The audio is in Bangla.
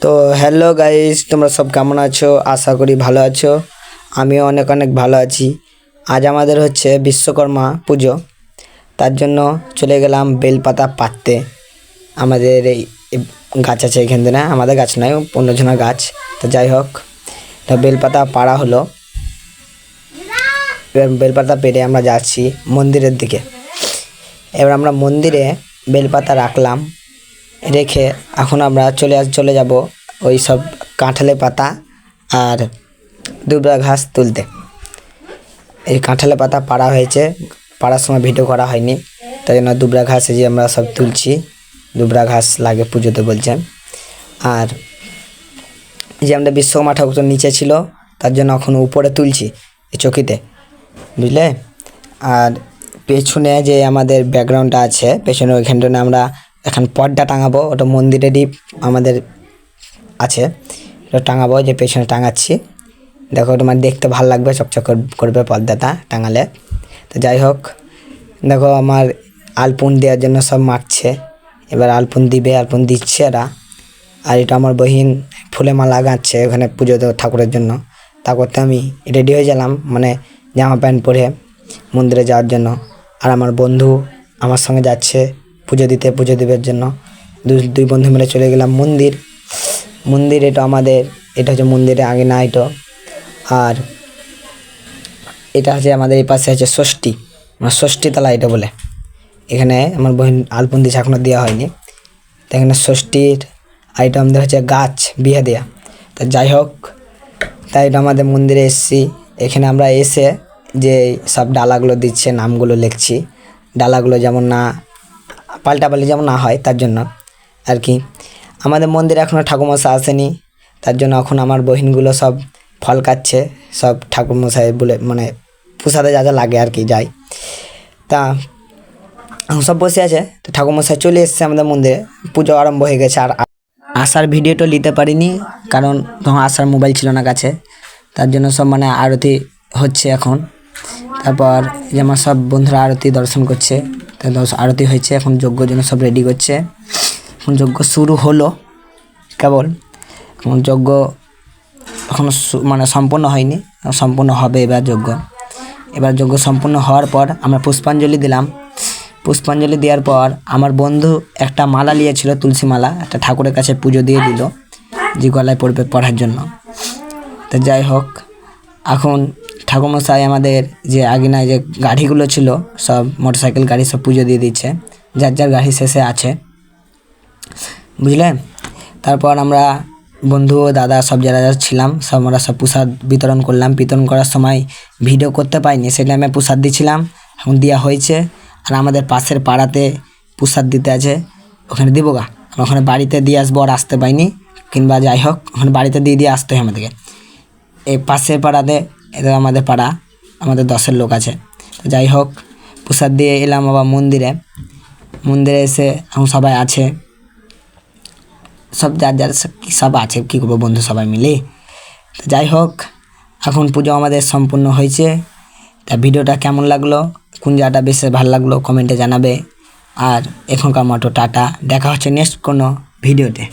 তো হ্যালো গাইস, তোমরা সব কেমন আছো? আশা করি ভালো আছো। আমিও অনেক অনেক ভালো আছি। আজ আমাদের হচ্ছে বিশ্বকর্মা পুজো, তার জন্য চলে গেলাম বেলপাতা পাততে। আমাদের এই গাছ আছে এখান থেকে, না আমাদের গাছ নয়, অন্যজনের গাছ। তো যাই হোক, তো বেলপাতা পাড়া হলো। এবার বেলপাতা পেরে আমরা যাচ্ছি মন্দিরের দিকে। এবার আমরা মন্দিরে বেলপাতা রাখলাম, রেখে এখন আমরা চলে যাব ওই সব কাঁঠালের পাতা আর দুবরা ঘাস তুলতে। এই কাঁঠালের পাতা পাড়া হয়েছে, পাড়ার সময় ভিডিও করা হয়নি, তাই জন্য দুবরা ঘাস যে আমরা সব তুলছি। দুবরা ঘাস লাগে পুজোতে বলছেন। আর যে আমরা বিশ্বকর্মা ঠাকুর নিচে ছিল, তার জন্য এখন উপরে তুলছি এই চকিতে, বুঝলে। আর পেছনে যে আমাদের ব্যাকগ্রাউন্ডটা আছে, পেছনে ওইখানটা আমরা এখন পর্দা টাঙাবো। ওটা মন্দিরেরই আমাদের আছে, ওটা টাঙাবো, যে পেছনে টাঙাচ্ছি। দেখো তোমার দেখতে ভালো লাগবে, চকচক করবে পর্দাটা টাঙালে। তো যাই হোক, দেখো আমার আলপন দেওয়ার জন্য সব মাখছে। এবার আলপন দিবে, আলপন দিচ্ছে এরা। আর এটা আমার বহিন ফুলে মালা লাগাচ্ছে ওখানে পুজো ঠাকুরের জন্য। তা করতে আমি রেডি হয়ে গেলাম, মানে জামা প্যান্ট পরে মন্দিরে যাওয়ার জন্য। আর আমার বন্ধু আমার সঙ্গে যাচ্ছে পুজো দিবার জন্য। দুই বন্ধু মিলে চলে গেলাম মন্দির। এটা আমাদের, এটা হচ্ছে মন্দিরে আগে না এটা। আর এটা হচ্ছে আমাদের এই পাশে আছে ষষ্ঠী, মানে ষষ্ঠীতলা এটা বলে। এখানে আমার বোন আলপন দিচ্ছে, এখনও দেওয়া হয়নি। তো এখানে ষষ্ঠীর আইটেম হচ্ছে গাছ বিয়ে দেওয়া। তা যাই হোক, তাই এটা আমাদের মন্দিরে এসেছি। এখানে আমরা এসে যে সব ডালাগুলো দিচ্ছে, নামগুলো লিখছি। ডালাগুলো যেমন না পাল্টাপাল্টি যেমন না হয়, তার জন্য আর কি। আমাদের মন্দিরে এখনও ঠাকুরমশাই আসেনি, তার জন্য এখন আমার বহিনগুলো সব ফল কাটছে। সব ঠাকুরমশাই বলে, মানে প্রসাদে যা যা লাগে আর কি, যাই। তা এখন সব বসে আছে। তো ঠাকুরমশাই চলে এসছে আমাদের মন্দিরে, পুজো আরম্ভ হয়ে গেছে। আর আসার ভিডিওটা নিতে পারিনি, কারণ তখন আসার মোবাইল ছিল না কাছে। তার জন্য সব মানে আরতি হচ্ছে এখন। তারপর যেমন সব বন্ধুরা আরতি দর্শন করছে, আরতি হয়েছে, এখন যজ্ঞর জন্য সব রেডি করছে। এখন যজ্ঞ শুরু হলো কেবল, এখন যজ্ঞ এখনো মানে সম্পূর্ণ হয়নি, সম্পূর্ণ হবে এবার যজ্ঞ। যজ্ঞ সম্পূর্ণ হওয়ার পর আমরা পুষ্পাঞ্জলি দিলাম। পুষ্পাঞ্জলি দেওয়ার পর আমার বন্ধু একটা মালা নিয়েছিল, তুলসী মালা, একটা ঠাকুরের কাছে পুজো দিয়ে দিল, যে গলায় পড়বে পড়ার জন্য। তো যাই হোক, এখন ঠাকুরমশাই আমাদের যে আগিনায় যে গাড়িগুলো ছিল, সব মোটরসাইকেল গাড়ি সব পুজো দিয়ে দিচ্ছে, যার যার গাড়ি শেষে আছে, বুঝলে। তারপর আমরা বন্ধু ও দাদা সব যারা যারা ছিলাম, সব আমরা সব প্রসাদ বিতরণ করলাম। বিতরণ করার সময় ভিডিও করতে পাইনি, সেটা আমি প্রসাদ দিচ্ছিলাম, এখন দেওয়া হয়েছে। আর আমাদের পাশের পাড়াতে প্রসাদ দিতে আছে, ওখানে দিব গা। ওখানে বাড়িতে দিয়ে আসবো, আর আসতে পাইনি, কিংবা যাই হোক ওখানে বাড়িতে দিয়ে আসতে হয় আমাদেরকে। এই পাশের পাড়াতে, এটা আমাদের পাড়া, আমাদের 10 লোক আছে। তো যাই হোক, প্রসাদ দিয়ে এলাম আবার মন্দিরে এসে এখন সবাই আছে, সব যার সব আছে, কী করবো বন্ধু সবাই মিলে। তো যাই হোক, এখন পুজো আমাদের সম্পূর্ণ হয়েছে। তা ভিডিওটা কেমন লাগলো, কোন জায়গাটা বেশি ভালো লাগলো কমেন্টে জানাবে। আর এখনকার মতো টাটা, দেখা হচ্ছে নেক্সট কোনো ভিডিওতে।